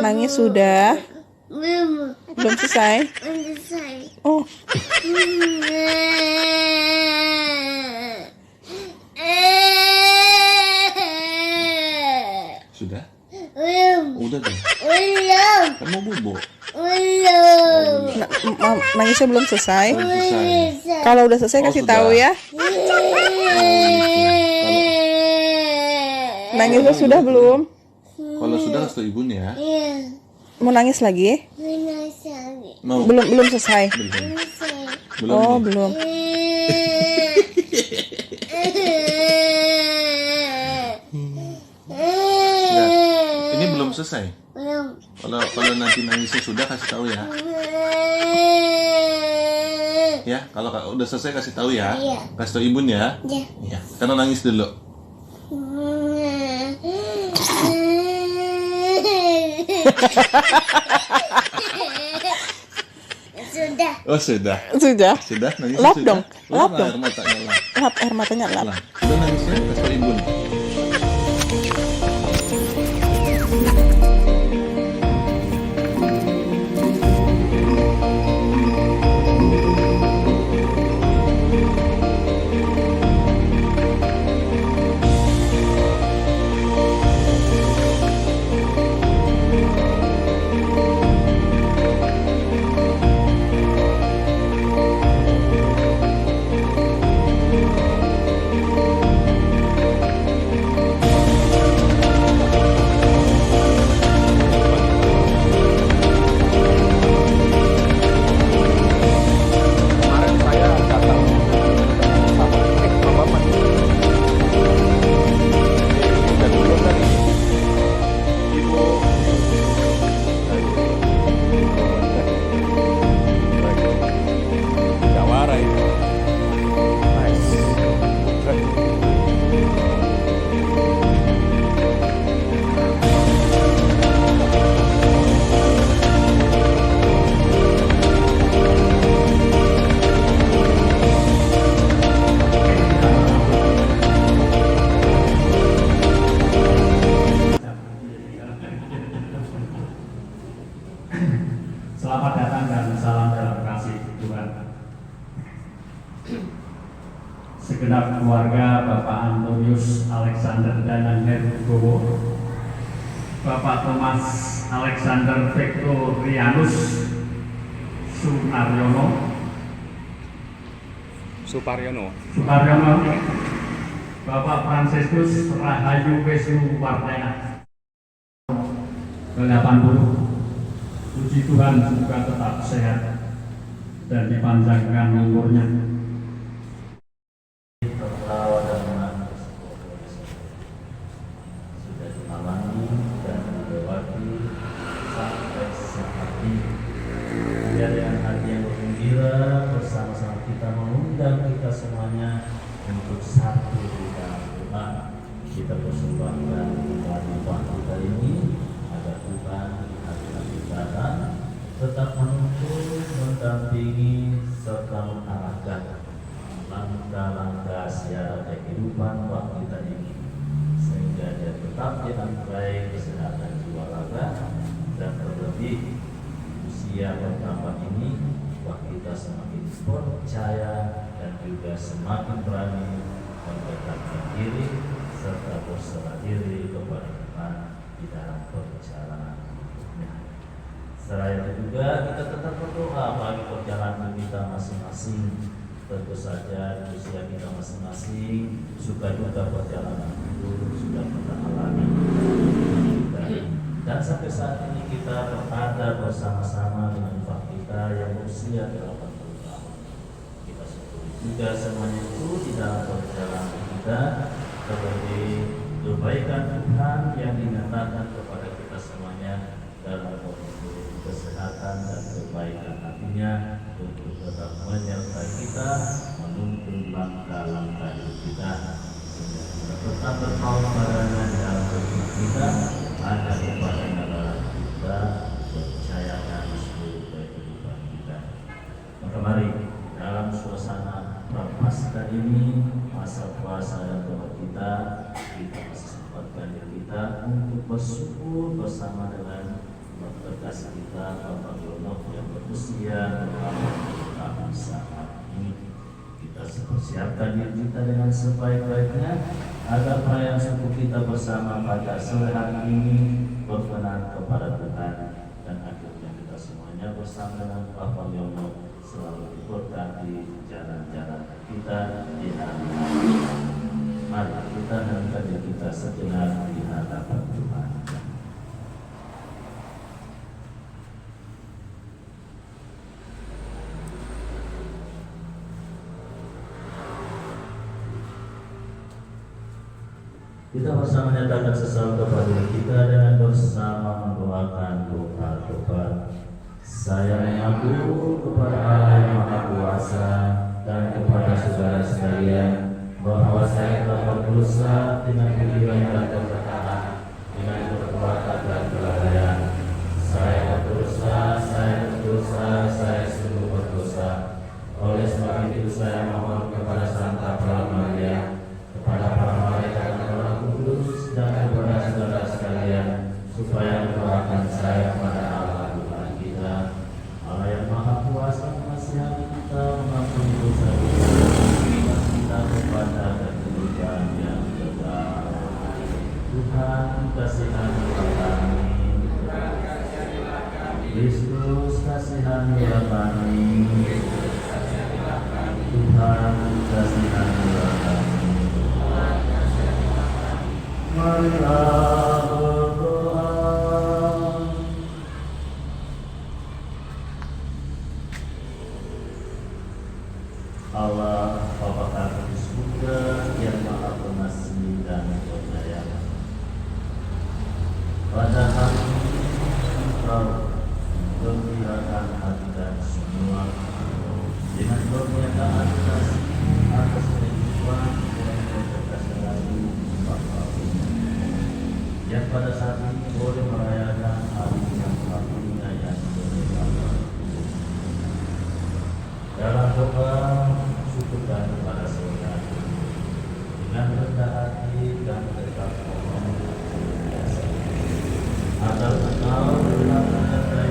Nangis sudah? Belum selesai? Oh. Sudah? Belum. Udah deh. Belum. Kamu bobo. Belum. Nangisnya belum selesai? Belum selesai. Kalau udah selesai kasih sudah. tahu ya. Nangisnya sudah belum? Kalau sudah kasih tahu ibunya. Iya. Mau nangis lagi? Mau? Belum selesai. Belum. Oh, nih. belum. Enggak. Ini belum selesai. Belum. Kalau nanti nangisnya sudah kasih tahu ya. Ya, kalau udah selesai kasih tahu ya. Iya. Kasih tahu ibunya. Iya. Ya. Karena nangis dulu. Sudah. Oh, sudah. Sudah? Sudah nangis Lap sudah. dong, lap dong. Air matanya lap. Lap air matanya lap. Lap. Udah nangisnya kasih tahu ibu. Kemarin saya datang sama Bapak. Dan dulu tadi Ibu Jawara itu. Nice. Selamat datang dan salam dalam kasih Tuhan. Segenap keluarga Bapak Antonius Alexander Danang Herwibowo, Bapak Thomas Alexander Victorianus Suparyono, Bapak Fransiskus Rahayu Wisnu Wardana, ke-80. Puji Tuhan semoga tetap sehat dan dipanjangkan umurnya. Tertawa dan menangis sudah dihalangi dan dilewati sampai saat ini. Biar dengan hati yang bergembira bersama-sama kita mengundang kita semuanya untuk satu di dalam Tuhan. Kita persembahkan Tuhan kita ini agar Tuhan tetap menuntun, mendampingi, serta mengarahkan langkah-langkah siara kehidupan bangsa kita ini, sehingga dia tetap dianugerahi kesehatan jiwa raga dan terlebih usia bertambah ini, bahwa kita semakin percaya dan juga semakin berani mendekatkan diri serta berserah diri kepada Tuhan di dalam perjalanan. Selain itu juga kita tetap berdoa bagi perjalanan kita masing-masing. Tentu saja usia kita masing-masing, suka duka perjalanan itu sudah kita alami. Dan sampai saat ini kita berada bersama-sama dengan Pak kita yang berusia 80 tahun. Kita syukuri juga semuanya itu di dalam perjalanan kita seperti kebaikan Tuhan yang dinyatakan kepada kita semuanya dalam kondisi kesehatan dan kebaikan hatinya untuk tetap menyertai kita, menuntun langkah-langkah hidup kita, sehingga kita tetap berpaut padanya dalam hidup kita, hanya kepadanya lah kita percayakan seluruh kehidupan kita. Maka mari dalam suasana prapaskah ini, masa puasa yang keempat kita masih sempatkan diri kita untuk bersyukur bersama dengan terkasih kita Bapak Yono yang berusia tahun saat ini. Kita persiapkan diri kita dengan sebaik-baiknya agar perayaan suku kita bersama pada sore hari ini berkenan kepada Tuhan, dan akhirnya kita semuanya bersama dengan Bapak Yono selalu diberkati jalan-jalan kita di hari ini. Mari kita hentakkan diri kita sejenak di hadapan Tuhan. Kita bersama menyatakan sesal kepada diri kita dengan bersama mendoakan doa-doa. Saya mengaku kepada Allah yang Maha Kuasa dan kepada saudara sekalian bahwa saya telah berdosa dengan pikiran dan perkataan, dengan perbuatan dan kelalaian. Saya berdosa, saya sungguh berdosa. Oleh sebab itu saya mohon kepada Santa Maria, kepada para malaikat dan para kudus, dan kepada saudara sekalian, supaya mendoakan saya kepada Allah Tuhan kita. Allah yang Maha Kuasa mengasihani kita, mengampuni dosa kita kepada kehidupan yang kekal. Tuhan kasihanilah kami. Kristus kasihanilah kami. Tuhan kasihanilah kami. Marilah berdoa. Allah Bapa kami di surga yang Maha Pengasih dan Penyayang, pada hari ini Engkau menggembirakan hati kami semua dengan pernyataan kasih atas kehidupan dan keberkasihan Bapa yang pada saat ini boleh merayakan hari yang paling yang berlimpah. Dalam doa syukur kami pada sore hari dengan rendah hati dan tetap mohon agar Engkau dalam menyertai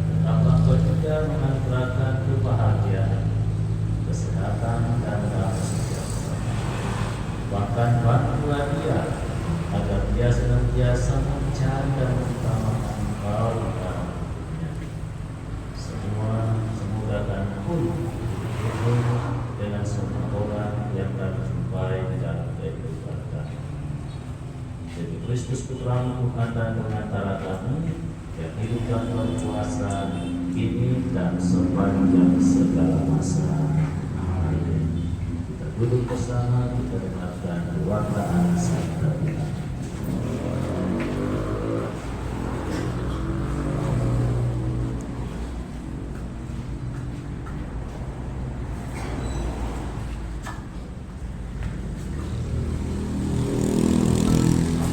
tetaplah bekerja menganugerahkan kebahagiaan, kesehatan dan damai sejahtera. Bahkan bantulah dia agar dia senantiasa mencari dan mengutamakan Engkau dalam hidupnya. Semoga kami pun hidup dengan semua orang yang kami jumpai di dalam kehidupan kami. Jadi Kristus Putra Tuhan dan pengantara kami yang hidup dan berkuasa kini dan sepanjang segala masa. Amin. Kita duduk bersama, kita dengarkan wartaan sabda Tuhan.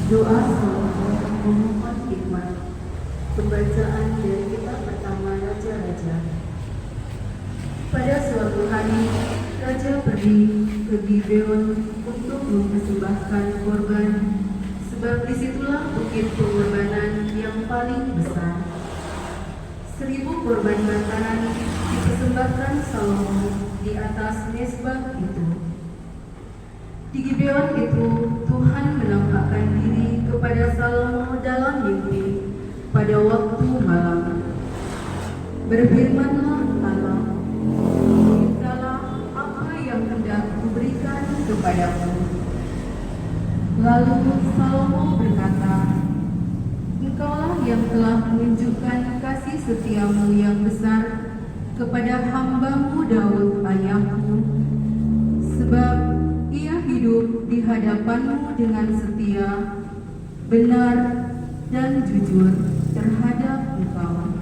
Doa Salomo memohon hikmat. Pembacaan dari kitab pertama Raja-Raja. Pada suatu hari, Raja pergi ke Gibeon untuk mempersembahkan korban, sebab disitulah bukit pengorbanan yang paling besar. 1000 korban bantaran dipersembahkan Salomo di atas mezbah itu. Di Gibeon itu, Tuhan menampakkan diri kepada Salomo dalam mimpi pada waktu malam. Berfirmanlah Allah, mintalah apa yang hendak kuberikan kepadamu. Lalu Salomo berkata, Engkaulah yang telah menunjukkan kasih setiamu yang besar kepada hambamu Daud ayahku, sebab ia hidup di hadapanmu dengan setia, benar, dan jujur terhadap engkau.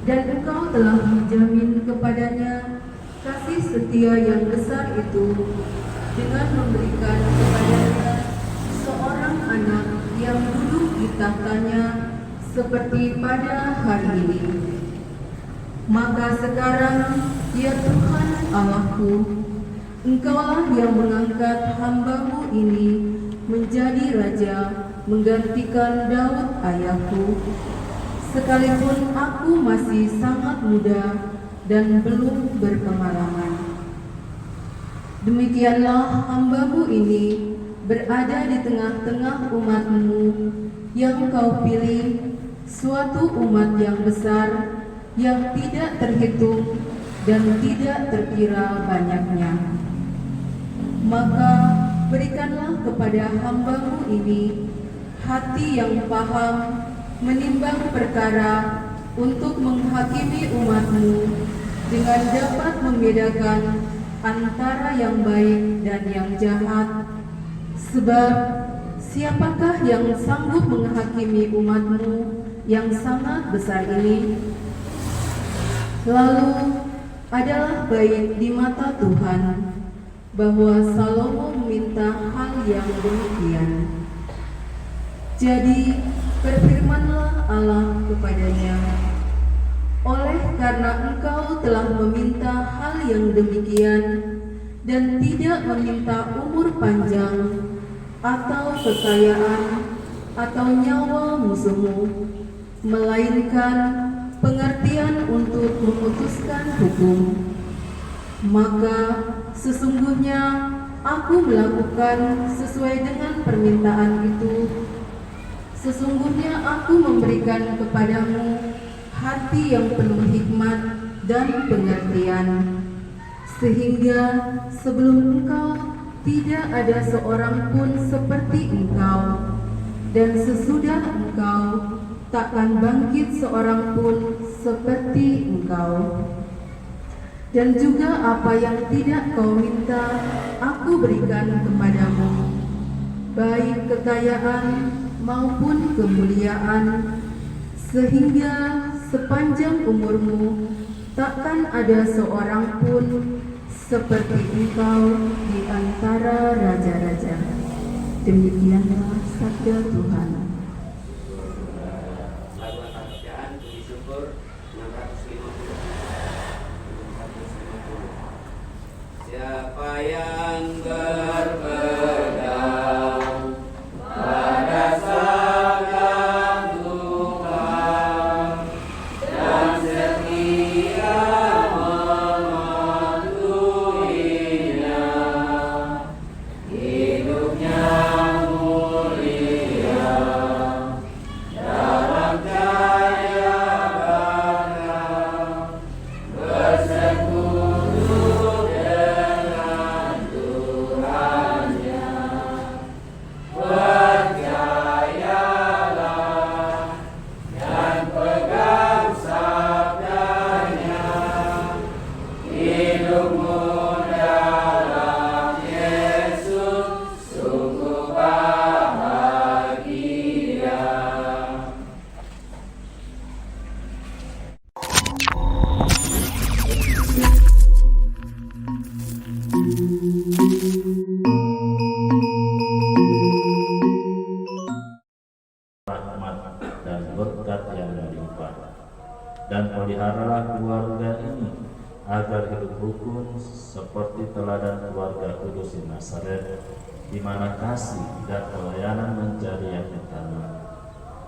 Dan engkau telah menjamin kepadanya kasih setia yang besar itu dengan memberikan kepadanya seorang anak yang duduk di tahtanya seperti pada hari ini. Maka sekarang, ya Tuhan Allahku, Engkaulah yang mengangkat hamba-Mu ini menjadi raja, menggantikan Daud ayahku. Sekalipun aku masih sangat muda dan belum berpengalaman. Demikianlah hamba-Mu ini berada di tengah-tengah umat-Mu yang Kau pilih, suatu umat yang besar, yang tidak terhitung dan tidak terkira banyaknya. Maka berikanlah kepada hamba-Mu ini hati yang paham menimbang perkara untuk menghakimi umat-Mu dengan dapat membedakan antara yang baik dan yang jahat. Sebab siapakah yang sanggup menghakimi umat-Mu yang sangat besar ini? Lalu adalah baik di mata Tuhan bahwa Salomo meminta hal yang demikian. Jadi berfirmanlah Allah kepadanya, oleh karena engkau telah meminta hal yang demikian dan tidak meminta umur panjang atau kekayaan atau nyawa musuhmu, melainkan pengertian untuk memutuskan hukum, maka sesungguhnya aku melakukan sesuai dengan permintaan itu. Sesungguhnya aku memberikan kepadamu hati yang penuh hikmat dan pengertian, sehingga sebelum engkau tidak ada seorang pun seperti engkau, dan sesudah engkau takkan bangkit seorang pun seperti engkau. Dan juga apa yang tidak kau minta, aku berikan kepadamu, baik kekayaan maupun kemuliaan, sehingga sepanjang umurmu takkan ada seorang pun seperti engkau di antara raja-raja. Demikianlah sabda Tuhan. Lagu bacaan puji syukur 650. Siapa yang berpegang pada sabda Tuhan dan setia mematuhinya, hidupnya mulia dalam jaya bakal bersekutu dengan Tuhannya. Percayalah dan pegang sabdanya, hidupmu dalam Yesus sungguh bahagia. Rahmat dan berkat yang melimpah, dan peliharalah keluarga ini agar hidup rukun seperti teladan keluarga kudus di Nazaret, di mana kasih dan pelayanan menjadi yang utama.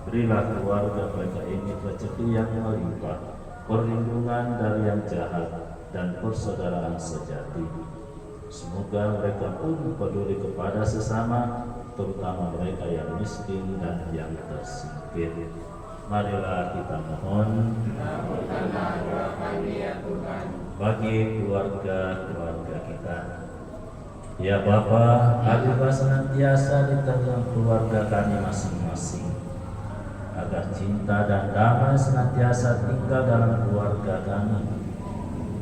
Berilah keluarga mereka ini rezeki yang melimpah, perlindungan dari yang jahat, dan persaudaraan sejati. Semoga mereka pun peduli kepada sesama, terutama mereka yang miskin dan yang tersingkir. Marilah kita mohon bagi keluarga-keluarga kita. Ya Bapa, hadirlah senantiasa di tengah keluarga kami masing-masing, agar cinta dan damai senantiasa tinggal dalam keluarga kami.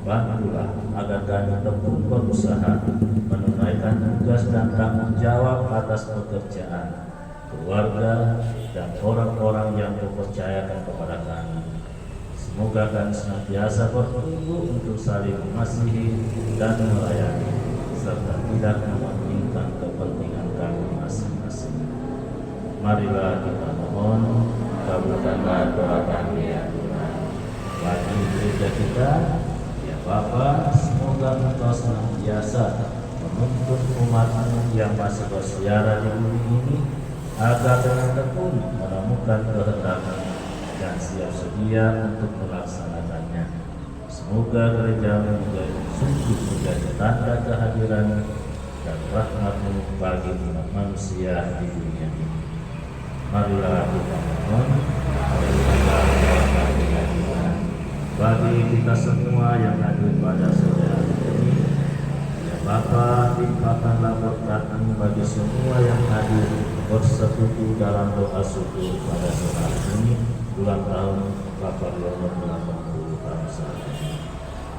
Bantulah agar kami tekun berusaha menunaikan tugas dan tanggung jawab atas pekerjaan, keluarga, dan orang-orang yang Kau percayakan kepada kami. Semoga kami senantiasa bertumbuh untuk saling mengasihi dan melayani, serta tidak mementingkan kepentingan kami masing-masing. Marilah kita mohon, kabulkanlah doa kami ya Tuhan. Bagi gereja kita, Bapa, semoga Engkau senantiasa menuntun umatmu yang masih bersiara di bumi ini agar dengan tekun menemukan kehendakmu dan siap sedia untuk melaksanakannya. Semoga gerejamu sungguh menjadi tanda kehadiran dan rahmat-Mu bagi umat manusia di dunia ini. Marilah kita mohon bagi kita semua yang hadir pada sore hari ini. Ya Bapa, limpahkanlah berkat-Mu bagi semua yang hadir bersekutu dalam doa syukur pada sore hari ini, ulang tahun Bapak Leonard 80 tahun saat ini.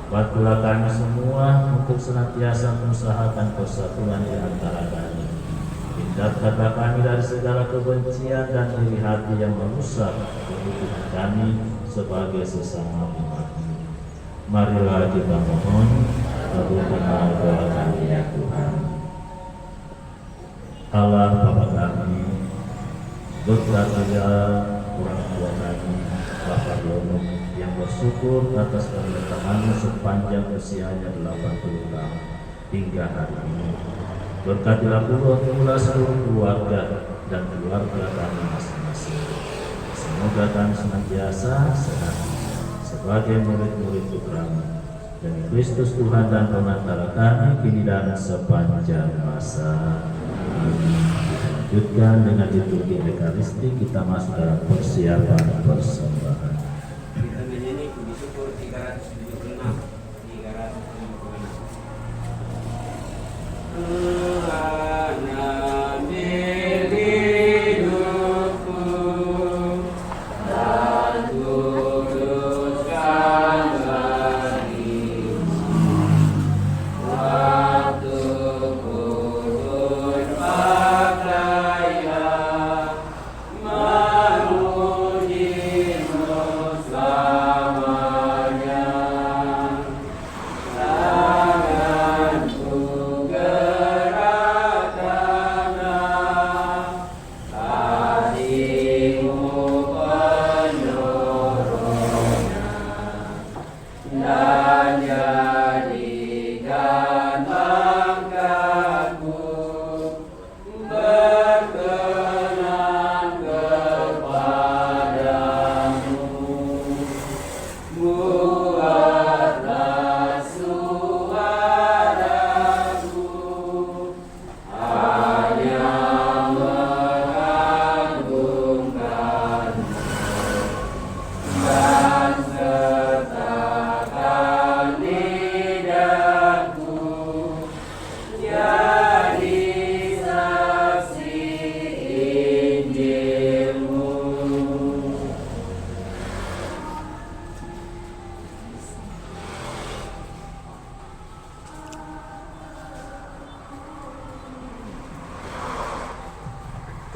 Bantulah kami semua untuk senantiasa mengusahakan persatuan di antara kami. Hindarkanlah kami dari segala kebencian dan iri hati yang merusak kehidupan kami sebagai sesama umat-Mu. Marilah kita mohon, kabulkanlah doa kami ya Tuhan. Allah Bapa kami, berkatilah orang tua kami, Bapak Yono, yang bersyukur atas keberkahan-Mu sepanjang usianya 80 tahun hingga hari ini. Berkatilah pula seluruh keluarga dan keluarga kami masing-masing. Semoga kami senantiasa sehat sebagai murid-murid Putra-Mu demi Kristus Tuhan dan Penantara kami kini dan sepanjang masa. Amin. Kita lanjutkan dengan liturgi Ekaristi. Kita masuk dalam persiapan persembahan. Kita menyanyi puji syukur 376. 376. Tuhan ambil hidupku dan tuluskan bagi waktuku berpakaian memuji-Mu selamanya. Tanganku gerakkanlah, hatimu penyuruhnya, dan jadikan langkahku berkenan kepadamu. Buatlah suaraku hanya mengagungkan-Mu, dan sertakan lidahku jadi saksi Injil-Mu.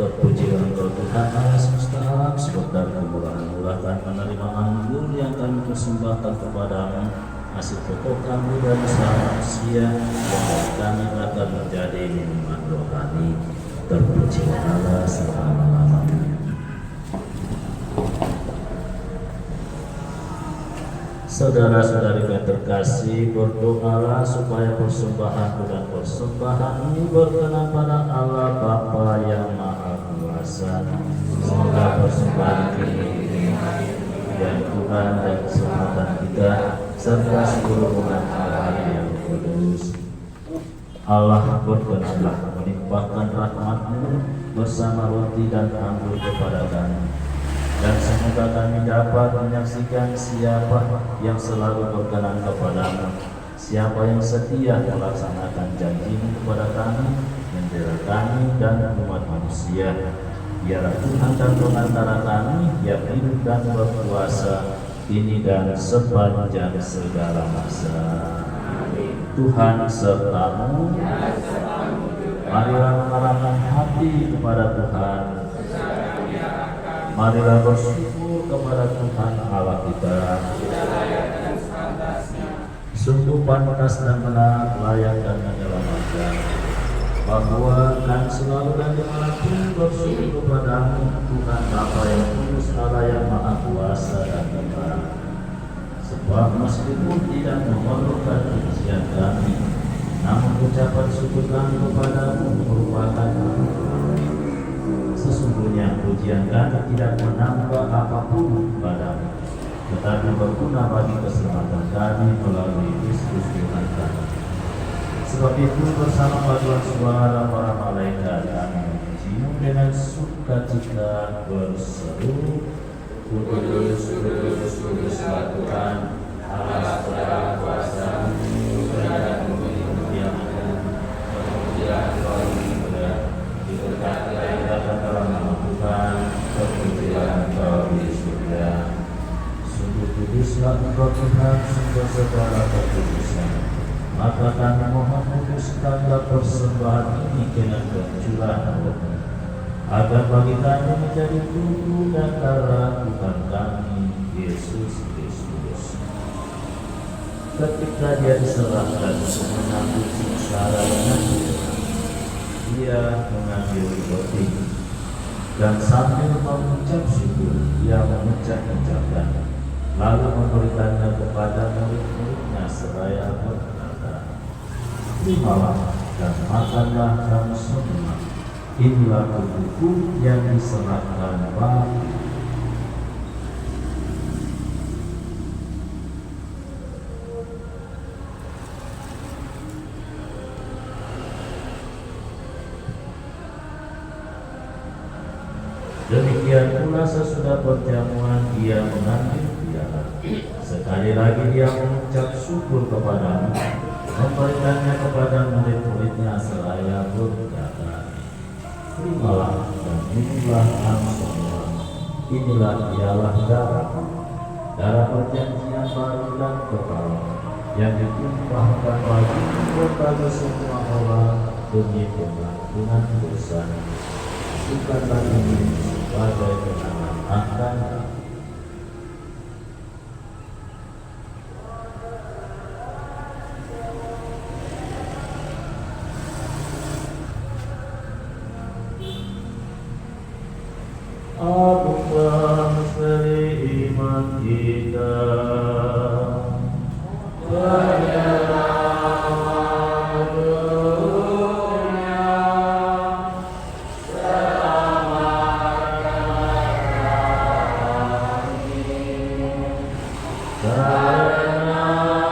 Terpujilah Engkau Tuhan Allah semesta alam, sebab dari kemurahan-Mu lah kami menerima anggur yang kami persembahkan kepadamu, hasil pokok kami dan usaha manusia yang bagi kami akan menjadi minuman rohani. Terpujilah Allah selama-lamanya. Saudara-saudari yang terkasih, berdoalah supaya persembahanku dan persembahanmu berkenan pada Allah Bapa yang Maha Kuasa. Semoga persembahan ini dan Tuhan dan keselamatan kita serta seluruh umat Allah yang kudus. Allah berkenanlah melimpahkan rahmat-Mu bersama roti dan anggur kepada kami. Dan semoga kami dapat menyaksikan siapa yang selalu berkenan kepadamu, siapa yang setia melaksanakan janji-Mu kepada kami, membela kami dan umat manusia. Biarlah Tuhan dan Penantara kami yang hidup dan berkuasa kini dan sepanjang segala masa. Tuhan serta-Mu. Marilah mengarahkan hati kepada Tuhan. Marilah bersyukur kepada Tuhan Allah kita. Sungguh pantas dan benar, layak dan menyelamatkan, bahwa kan selalu dan dimanapun bersyukur kepada-Mu, Tuhan Bapa yang kudus, Allah yang Maha Kuasa dan benar. Sebab meskipun tidak memerlukan pujian kami, namun ucapan syukur kami kepadamu merupakan sesungguhnya pujian kami tidak menambah apapun padamu, tetapi berguna bagi keselamatan kami melalui Kristus Tuhan kami. Sebab itu bersama paduan suara para malaikat kami memujimu dengan sukacita berseru, Kudus, kudus, kuduslah Tuhan, Allah segala kuasa, dan kemuliaan-Mu, kemuliaan Kau diberkati dalam nama Tuhan, kemuliaan Kau di surga. Sungguh kuduslah Engkau Tuhan, sumber segala kekudusan. Maka kami mohon kuduskanlah persembahan ini dengan pencurahan Roh-Mu, agar bagi kami menjadi tubuh dan darah Tuhan kami Yesus Kristus. Ketika Dia diserahkan untuk menanggung sengsara dan Dia mengambil roti dan sambil mengucap syukur Dia memecah-mecahkan, lalu memberikannya kepada murid-muridnya seraya berkata, "Terimalah dan makanlah kamu semua. Inilah tubuhku yang diserahkan bagi." Demikian pula sesudah perjamuan Dia mengambil piala. Sekali lagi Dia mengucap syukur kepadamu, memberikannya kepada murid-muridnya seraya berkata, "Terimalah dan minumlah kamu semua. Inilah ialah darahku, darah perjanjian baru dan kekal, yang ditumpahkan bagi semua orang demi pengampunan dosa. Lakukanlah ini sebagai kenangan akan Aku." Apakah misteri iman kita? Penyerahan dunia, selamat ini, karena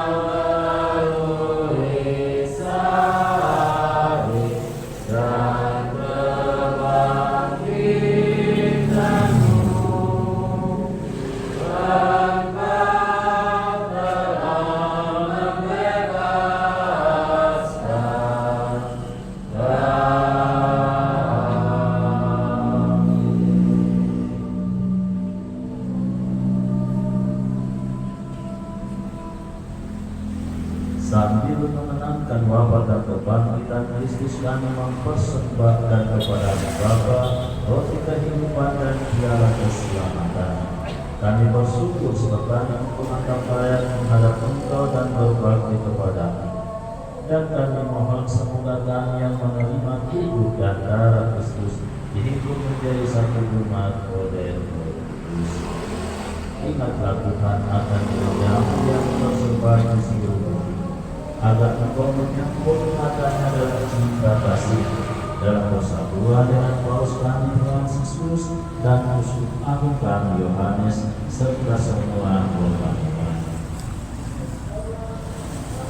melalui salib dan kebangkitanmu, Engkau telah membebaskan kami. Sambil mengenangkan wafat dan kebangkitan Kristus, kami mempersembahkan kepada Bapa roti kehidupan dan piala keselamatan. Kami bersyukur sebab kami mengangkat ayat menghadap Engkau dan berbakti kepadamu. Dan kami mohon semoga kami yang menerima tubuh dan darah Kristus dihimpun menjadi satu umat oleh Roh Kudus. Ingatlah Tuhan akan ilmu yang tersebar di seluruh bumi, agar Engkau menyempurnakannya dalam cinta kasih, dalam persatuan dengan Paus kami Fransiskus dan Uskup Agung kami Yohanes, serta semua golongan.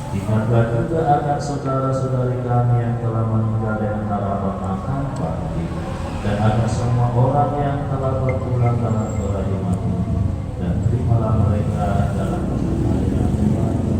Ingatlah juga akan saudara-saudari kami yang telah meninggal dengan harapan akan bangkit, dan akan semua orang yang telah berpulang dalam kerahiman ini, dan terimalah mereka dalam percaya kepada.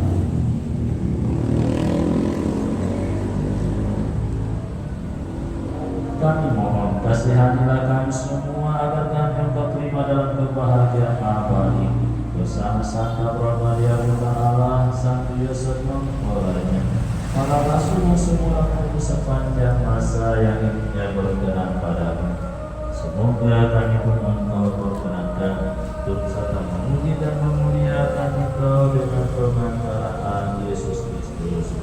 Kami mohon kasihanilah kami semua agar kami Engkau terima dalam kebahagiaan abadi bersama-sama Maria Bunda Allah, Sang Yosef mempelainya, para rasul semua kudus sepanjang masa yang hidupnya berkenan padamu. Semoga kami pun Engkau perkenankan untuk serta memuji dan memuliakan Engkau dengan pengantaraan Yesus Kristus.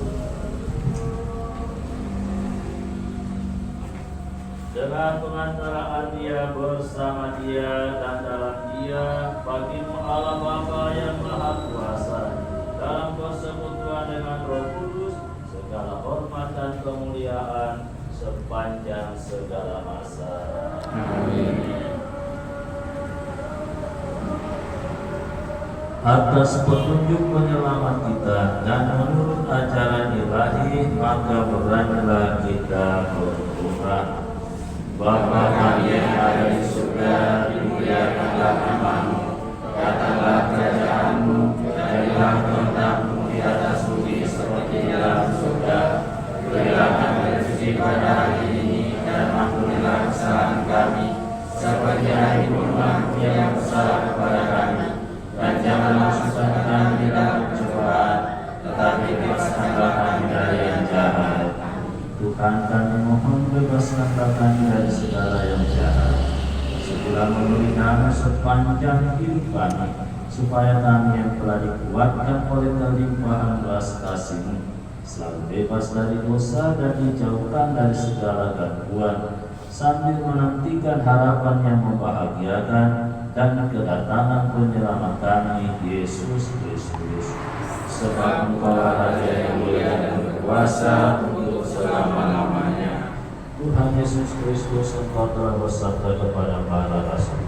Dengan pengantaraan Dia, bersama Dia, dan dalam Dia, bagimu Allah Bapa yang Maha Kuasa, dalam persekutuan dengan Roh Kudus, segala hormat kemuliaan sepanjang segala masa. Atas petunjuk penyelamat kita dan menurut ajaran ilahi, maka beranilah kita berdoa. Bapa kami yang ada di surga, dimuliakanlah namamu, datanglah kerajaanmu, jadilah kehendak-mu di atas bumi seperti di dalam surga. Berilah kami rezeki pada hari ini, dan ampunilah kesalahan kami, seperti hari pun yang bersalah kepada kami. Dan janganlah masukkan kami di dalam pencobaan, tetapi bebaskanlah kami dari yang jahat. Tuhan, kami mohon bebaskanlah kami dari segala yang jahat, segala memberi nama sepanjang hidup kami, supaya kami yang telah dikuatkan oleh kelimpahan belas kasih-Mu selalu bebas dari dosa dan dijauhkan dari segala gangguan, sambil menantikan harapan yang membahagiakan dan kedatangan penyelamat kami, Yesus Kristus. Sebab Engkaulah Raja yang mulia dan berkuasa untuk selama-lamanya. Tuhan Yesus Kristus, Engkau telah bersabda kepada para rasul,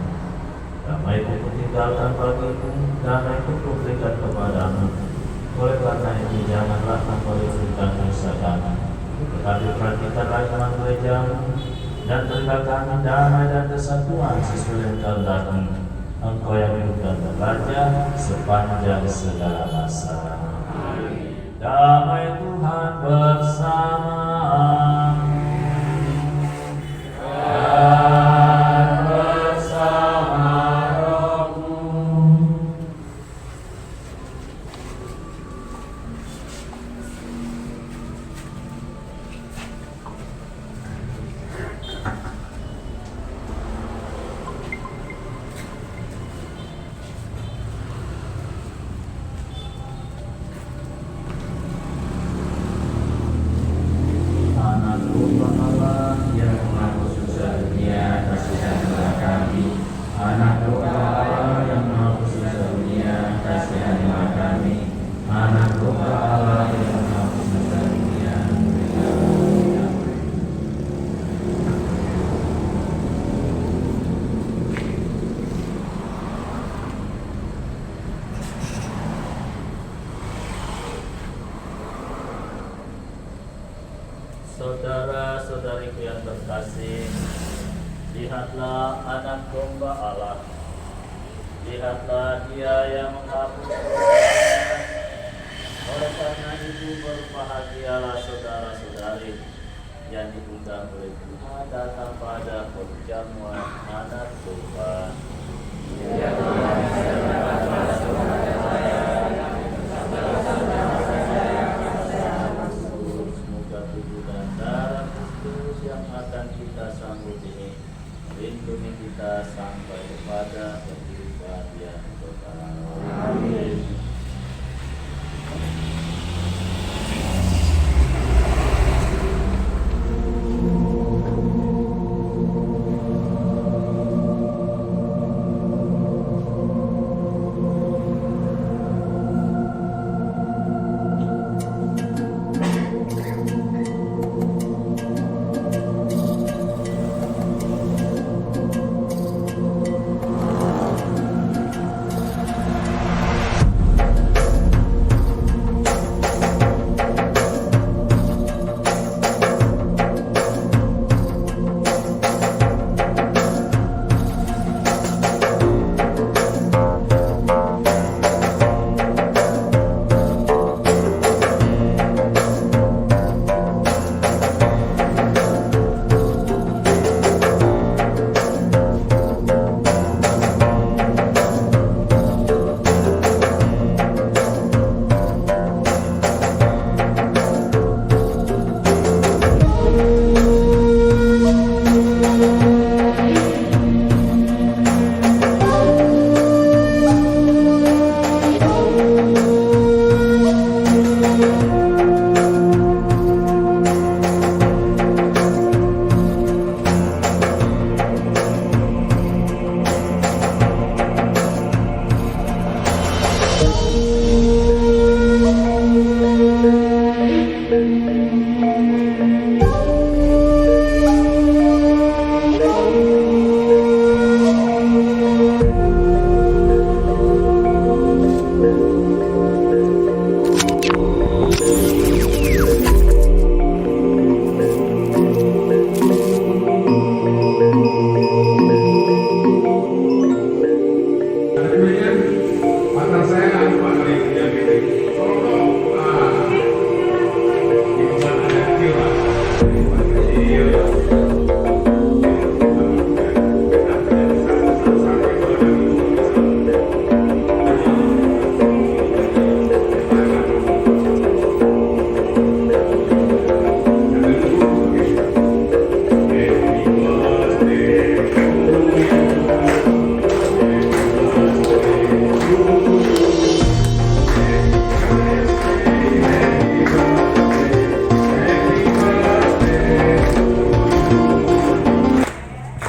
damai-Ku kutinggalkan bagimu, damai-Ku kuberikan kepadamu. Oleh karena itu janganlah Engkau berikan dosa kami, tetapi perhatikanlah iman gereja-Mu, dan berilah kami damai dan kesatuan sesuai kehendak-Mu, Engkau yang hidup dan bekerja sepanjang segala masa. Damai Tuhan bersamamu dan bersama rohmu. Anak domba Allah yang menghapus dosa dunia, kasihanlah kami. Anak domba Allah yang menghapus dosa dunia, kasihanlah kami. Anak domba Allah yang menghapus dosa dunia, berikanlah kami. Saudara-saudariku yang terkasih, lihatlah anak domba Allah. Lihatlah Dia yang menghapus dosa. Oleh karena itu berbahagialah saudara-saudari yang diundang oleh Tuhan datang pada perjamuan anak domba. Semoga tubuh dan darah Kristus yang akan kita sambut ini melindungi kita sampai pada kehidupan yang kekal. Amin.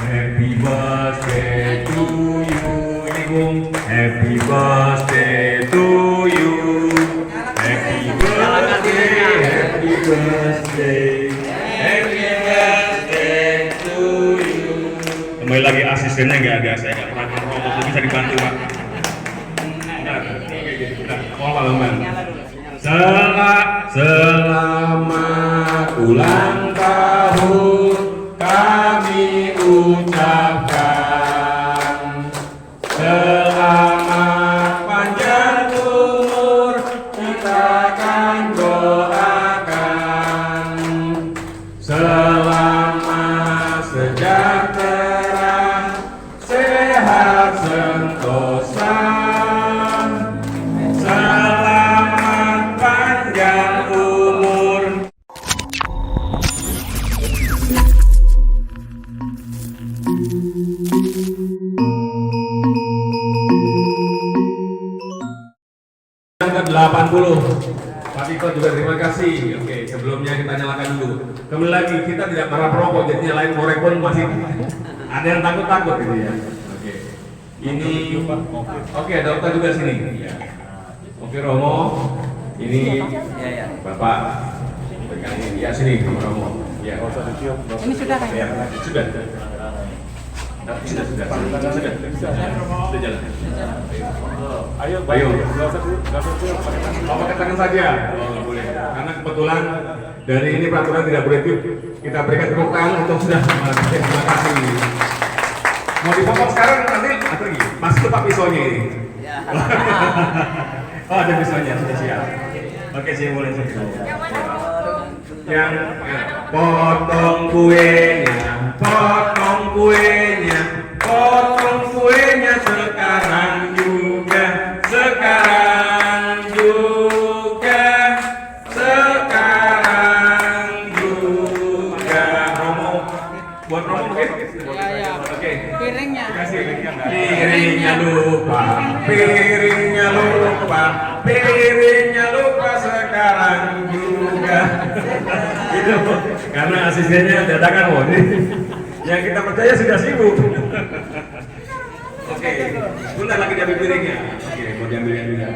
Happy birthday to you, Ibu. Happy birthday to you. Happy birthday, happy birthday, happy birthday to you. Kembali lagi asistennya nggak ada, saya nggak pernah ngomong, bisa dibantu Pak. Selamat ulang tahun kami ucapkan, selamat panjang umur kita akan doakan, selamat sejahtera, sehat sentosa, selamat panjang umur. Yang ke-80, Pak Tiko juga terima kasih. Oke, sebelumnya kita nyalakan dulu. Kembali lagi, kita tidak marah perokok, jadi nyalain korek pun masih ada yang takut-takut gitu ya. Oke, ini, oke ada Okta juga sini. Ya. Oke Romo, ini Bapak. Berikan ini, ya sini Romo. Ya. Ini sudah kan? Ya, sudah. Sudah jalan. Ayo, bapak katakan saja. Oh, nggak boleh. Karena kebetulan dari ini peraturan tidak boleh kita berikan tepuk tangan untuk sudah. Terima kasih. Mau dipotong sekarang nanti pergi. Masuk ke Pak pisaunya ini. Oh ada pisaunya sudah siap. Oke sih boleh sih. Yang potong kuenya, potong kuenya, potong kuenya sekarang juga, sekarang juga, sekarang juga. Romo, buat Romo mungkin? Oke. Piringnya. Piringnya lupa, piringnya lupa, piringnya lupa sekarang juga. Gitu, karena asistennya dadakan loh. Yang kita percaya sudah sibuk. Oke, sebentar lagi diambil piringnya. Oke, mau diambilkan juga.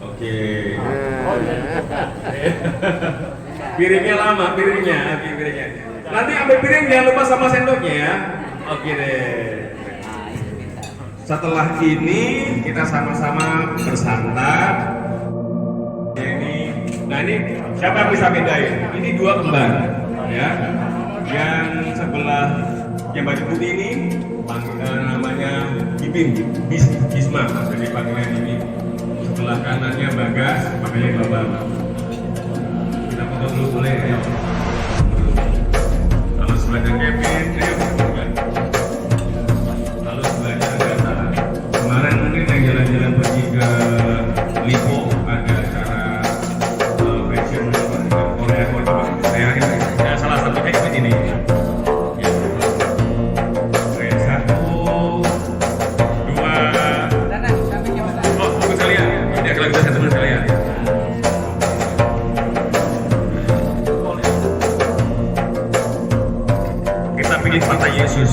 Oke. Piringnya lama, piringnya. Oke, piringnya. Nanti ambil piring jangan lupa sama sendoknya ya. Oke deh. Setelah ini kita sama-sama bersantap. Nah ini siapa yang bisa bedain? Ini dua kembar, ya. Yang sebelah yang baju putih ini namanya Bipin, Bisma, jadi panggilan ini. Sebelah kanannya Bagas, panggilnya Babang. Kita foto dulu boleh ya. Kalau sebelahnya Kevin, ayo. Lalu sebelahnya ada kemarin mungkin yang jalan-jalan pergi ke Lipo ada acara fashion Korea saya salah satu ekspert ini. Kita pilih Mata Yesus.